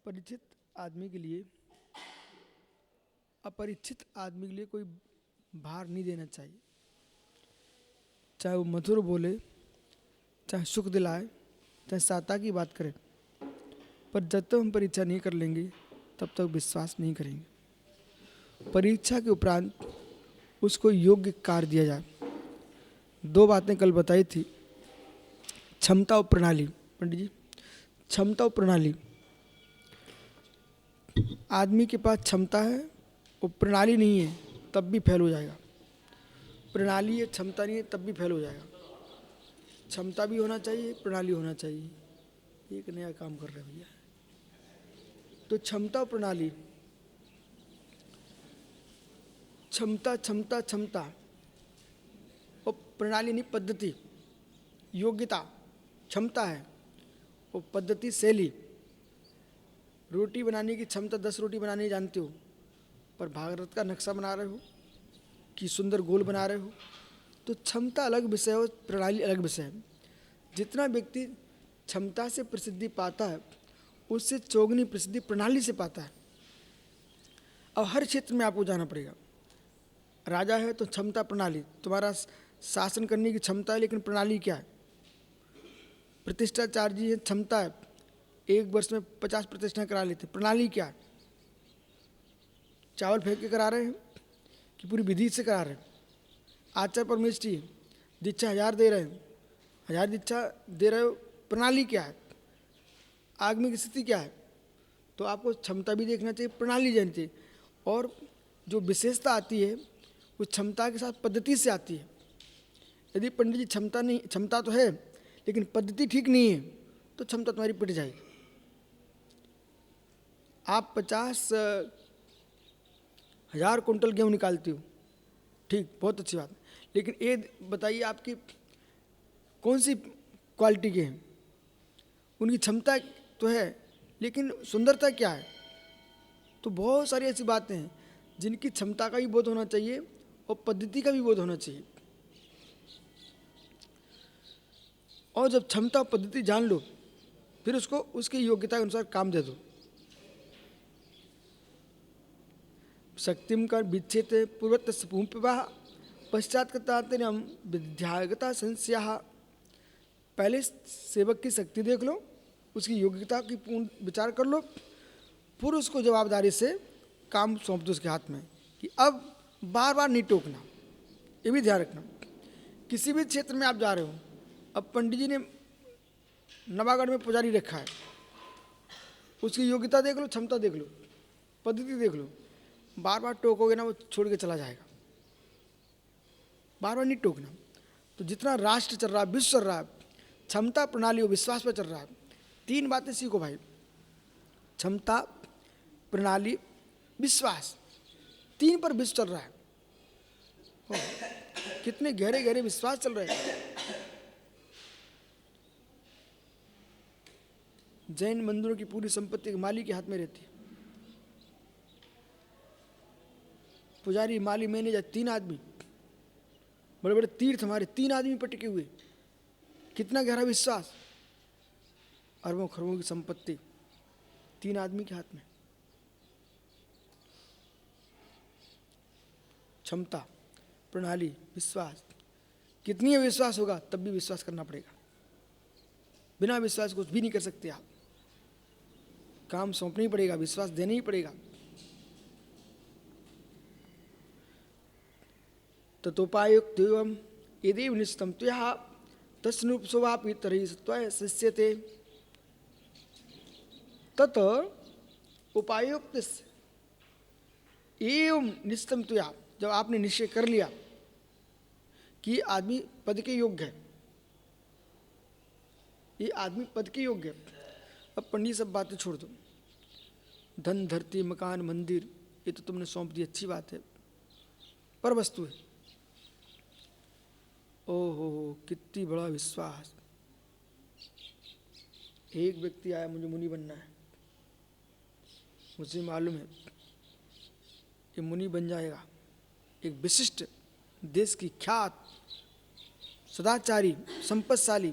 अपरिचित आदमी के लिए कोई भार नहीं देना चाहिए। चाहे वो मधुर बोले, चाहे सुख दिलाए, चाहे सहायता की बात करे, पर जब तक हम परीक्षा नहीं कर लेंगे तब तक विश्वास नहीं करेंगे। परीक्षा के उपरांत उसको योग्य कार्य दिया जाए। दो बातें कल बताई थी, क्षमता और प्रणाली। पंडित जी, क्षमता और प्रणाली। आदमी के पास क्षमता है और प्रणाली नहीं है तब भी फेल हो जाएगा। प्रणाली है, क्षमता नहीं है तब भी फेल हो जाएगा। क्षमता भी होना चाहिए, प्रणाली होना चाहिए। एक नया काम कर रहे हैं भैया। तो क्षमता और प्रणाली, क्षमता क्षमता क्षमता और प्रणाली नहीं, पद्धति। योग्यता क्षमता है और पद्धति शैली। रोटी बनाने की क्षमता 10 रोटी बनाने जानते हो, पर भारत का नक्शा बना रहे हो कि सुंदर गोल बना रहे हो, तो क्षमता अलग विषय है और प्रणाली अलग विषय है। जितना व्यक्ति क्षमता से प्रसिद्धि पाता है उससे चौगुनी प्रसिद्धि प्रणाली से पाता है। अब हर क्षेत्र में आपको जाना पड़ेगा। राजा है तो क्षमता प्रणाली, तुम्हारा शासन करने की क्षमता है, लेकिन प्रणाली क्या है? प्रतिष्ठाचार्य जी है, क्षमता है, एक वर्ष में 50 प्रतिष्ठा करा लेते, प्रणाली क्या है? चावल फेंक के करा रहे हैं कि पूरी विधि से करा रहे हैं? आचार्य परमेष्ठी दीक्षा 1000 दे रहे हैं, 1000 दीक्षा दे रहे हो, प्रणाली क्या है? आग में की स्थिति क्या है? तो आपको क्षमता भी देखना चाहिए, प्रणाली जाननी चाहिए। और जो विशेषता आती है वो क्षमता के साथ पद्धति से आती है। यदि पंडित जी क्षमता तो है लेकिन पद्धति ठीक नहीं है तो क्षमता तुम्हारी पिट जाएगी। आप 50,000 कुंटल गेहूँ निकालती हो, ठीक, बहुत अच्छी बात है, लेकिन ये बताइए आपकी कौन सी क्वालिटी के हैं? उनकी क्षमता तो है लेकिन सुंदरता क्या है? तो बहुत सारी ऐसी बातें हैं जिनकी क्षमता का भी बोध होना चाहिए और पद्धति का भी बोध होना चाहिए। और जब क्षमता और पद्धति जान लो फिर उसको उसकी योग्यता के अनुसार काम दे दो। शक्तिम का विच्छेद पूर्वत भूमिवाह पश्चात हम विद्यागता संस्या। पहले सेवक की शक्ति देख लो, उसकी योग्यता की पूर्ण विचार कर लो, फिर उसको जवाबदारी से काम सौंप दो उसके हाथ में कि अब बार बार नहीं टोकना। ये भी ध्यान रखना, किसी भी क्षेत्र में आप जा रहे हो। अब पंडित जी ने नवागढ़ में पुजारी रखा है, उसकी योग्यता देख लो, क्षमता देख लो, पद्धति देख लो। बार बार टोकोगे ना वो छोड़ के चला जाएगा। बार बार नहीं टोकना। तो जितना राष्ट्र चल रहा है, विश्व चल रहा है, क्षमता प्रणाली और विश्वास पर चल रहा है। 3 बातें सीखो भाई, क्षमता प्रणाली विश्वास, 3 पर विश्व चल रहा है। कितने गहरे गहरे विश्वास चल रहे हैं। जैन मंदिरों की पूरी संपत्ति माली के हाथ में रहती है। पुजारी, माली, मैनेजर, 3 आदमी, बड़े बड़े तीर्थ हमारे 3 आदमी पर टिके हुए। कितना गहरा विश्वास। अरबों खरबों की संपत्ति 3 आदमी के हाथ में। क्षमता प्रणाली विश्वास, कितनी विश्वास होगा तब भी विश्वास करना पड़ेगा। बिना विश्वास कुछ भी नहीं कर सकते आप। काम सौंपना ही पड़ेगा, विश्वास देना ही पड़ेगा। ततोपायुक्त एवं यदि निष्ठम त्वया तस्नुपसवापि तर्हि त्वया शिष्यते। तत उपायुक्त एवं निष्ठम त्वया, जब आपने निश्चय कर लिया कि आदमी पद के योग्य है, ये आदमी पद के योग्य है। अब पंडित सब बातें छोड़ दो, धन धरती मकान मंदिर ये तो तुमने सौंप दी, अच्छी बात है, पर वस्तु है। ओहो कितनी बड़ा विश्वास। एक व्यक्ति आया, मुझे मुनि बनना है, मुझे मालूम है कि मुनि बन जाएगा, एक विशिष्ट देश की ख्यात सदाचारी संपत्तिशाली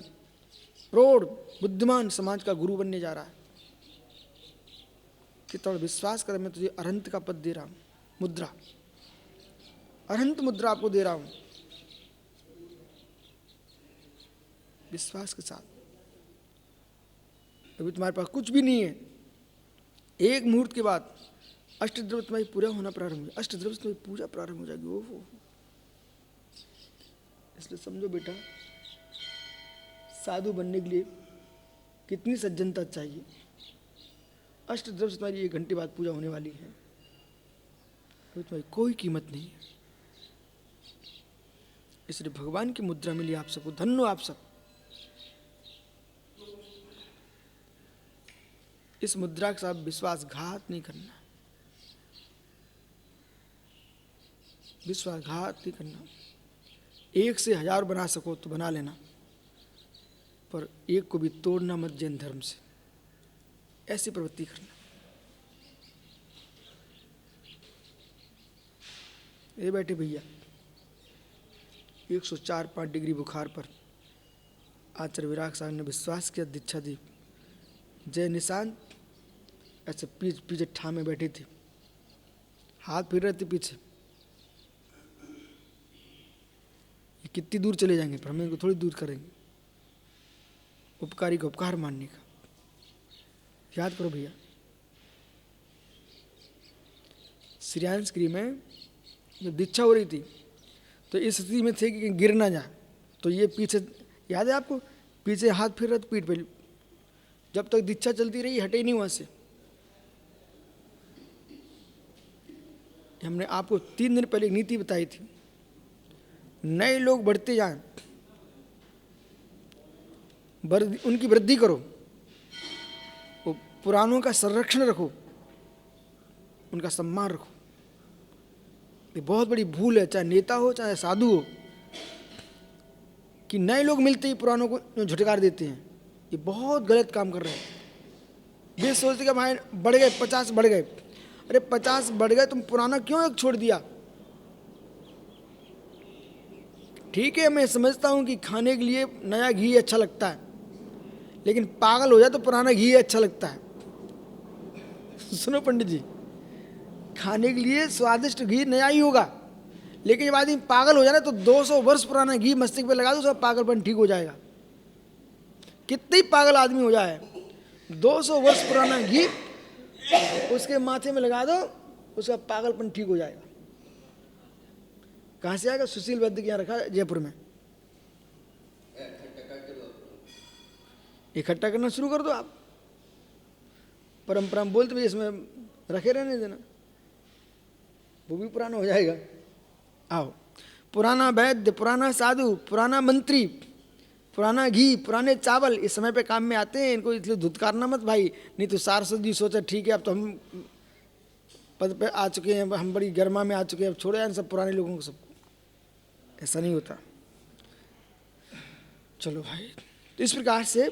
प्रौढ़ बुद्धिमान समाज का गुरु बनने जा रहा है। कि थोड़ा विश्वास कर, मैं तुझे अरंत का पद दे रहा हूँ, मुद्रा, अरंत मुद्रा आपको दे रहा हूँ, विश्वास के साथ। अभी तुम्हारे पास कुछ भी नहीं है, एक मुहूर्त के बाद अष्टद्रव्य तुम्हारी पूरा होना प्रारंभ हो, अष्टद्रव्य से तुम्हारी पूजा प्रारंभ हो जाएगी। ओहो, इसलिए समझो बेटा, साधु बनने के लिए कितनी सज्जनता चाहिए। अष्टद्रव्य से तुम्हारी 1 घंटे बाद पूजा होने वाली है, अभी तुम्हारी कोई कीमत नहीं है। इसलिए भगवान की मुद्रा मिली आप सबको, धन्य आप सब। इस मुद्रा के साथ विश्वासघात नहीं करना, विश्वासघात नहीं करना। 1 से 1000 बना सको तो बना लेना, पर एक को भी तोड़ना मत जैन धर्म से, ऐसी प्रवृत्ति करना। ये बैठे भैया 104-5 डिग्री बुखार पर आचार्य विराग साहब ने विश्वास की दीक्षा दी। जय निशांत ऐसे पीछे ठा में बैठी थी, हाथ फिर रहे थे पीछे। ये कितनी दूर चले जाएंगे, पर हम इनको थोड़ी दूर करेंगे। उपकारी का उपकार मानने का याद करो भैया। श्रेयांश गिरी में जब दीक्षा हो रही थी तो इस स्थिति में थे कि गिर ना जाए, तो ये पीछे, याद है आपको, पीछे हाथ फिर रहे थे पीठ पे। जब तक दीक्षा चलती रही हटे नहीं वहां से। हमने आपको 3 दिन पहले एक नीति बताई थी, नए लोग बढ़ते जाएं, उनकी वृद्धि करो, वो पुरानों का संरक्षण रखो, उनका सम्मान रखो। ये बहुत बड़ी भूल है, चाहे नेता हो चाहे साधु हो, कि नए लोग मिलते ही पुरानों को झुटकार देते हैं। ये बहुत गलत काम कर रहे हैं। वे सोचते कि भाई बढ़ गए, 50 बढ़ गए। अरे 50 बढ़ गए, तुम पुराना क्यों एक छोड़ दिया? ठीक है, मैं समझता हूँ कि खाने के लिए नया घी अच्छा लगता है, लेकिन पागल हो जाए तो पुराना घी अच्छा लगता है। सुनो पंडित जी, खाने के लिए स्वादिष्ट घी नया ही होगा, लेकिन जब आदमी पागल हो जाए ना तो 200 वर्ष पुराना घी मस्तिष्क पे लगा दो, उसका पागलपन ठीक हो जाएगा। कितने ही पागल आदमी हो जाए, 200 वर्ष पुराना घी उसके माथे में लगा दो, उसका पागलपन ठीक हो जाएगा। कहाँ से आएगा? सुशील वैद्य के यहाँ रखा जयपुर में। इकट्ठा करना शुरू कर दो आप, परंपरा में बोलते भाई इसमें रखे रहने देना, वो भी पुराना हो जाएगा। आओ, पुराना वैद्य, पुराना साधु, पुराना मंत्री, पुराना घी, पुराने चावल इस समय पे काम में आते हैं। इनको इसलिए धुतकारना मत भाई, नहीं तो सारस्वत जी सोचा ठीक है अब तो हम पद पे आ चुके हैं, हम बड़ी गर्मा में आ चुके हैं, अब छोड़ो यार सब पुराने लोगों को सबको। ऐसा नहीं होता। चलो भाई, तो इस प्रकार से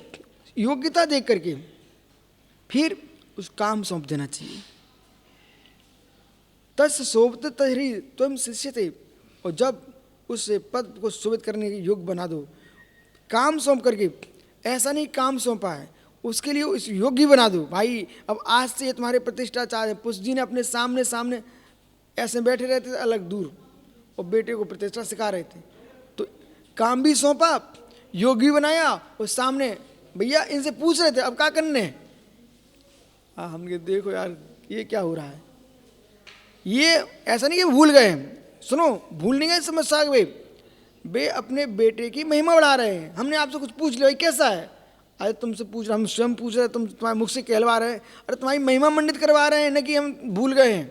योग्यता देख करके फिर उस काम सौंप देना चाहिए। तस् शोभत तरी तुम शिष्य थे, और जब उस पद को शोभित करने के योग बना दो, काम सौंप करके, ऐसा नहीं काम सौंपा है उसके लिए उस योग्य बना दो। भाई अब आज से ये तुम्हारे प्रतिष्ठाचार्य पुष्प जी ने अपने सामने सामने ऐसे बैठे रहते थे अलग दूर, और बेटे को प्रतिष्ठा सिखा रहे थे, तो काम भी सौंपा, योगी बनाया, और सामने भैया इनसे पूछ रहे थे अब क्या करने। हाँ, हम ये देखो यार ये क्या हो रहा है। ये ऐसा नहीं कि भूल गए, सुनो भूल नहीं गए, समझ भाई वे अपने बेटे की महिमा बढ़ा रहे हैं। हमने आपसे कुछ पूछ लिया कैसा है, अरे तुमसे पूछ रहे, हम स्वयं पूछ रहे, तुम तुम्हारे मुख से कहलवा रहे हैं, अरे तुम्हारी महिमा मंडित करवा रहे हैं, न कि हम भूल गए हैं।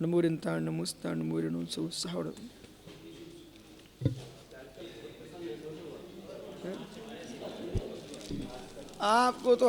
नमोरिंता नमुस्ता नमोरिनो सौसावड़। आपको तो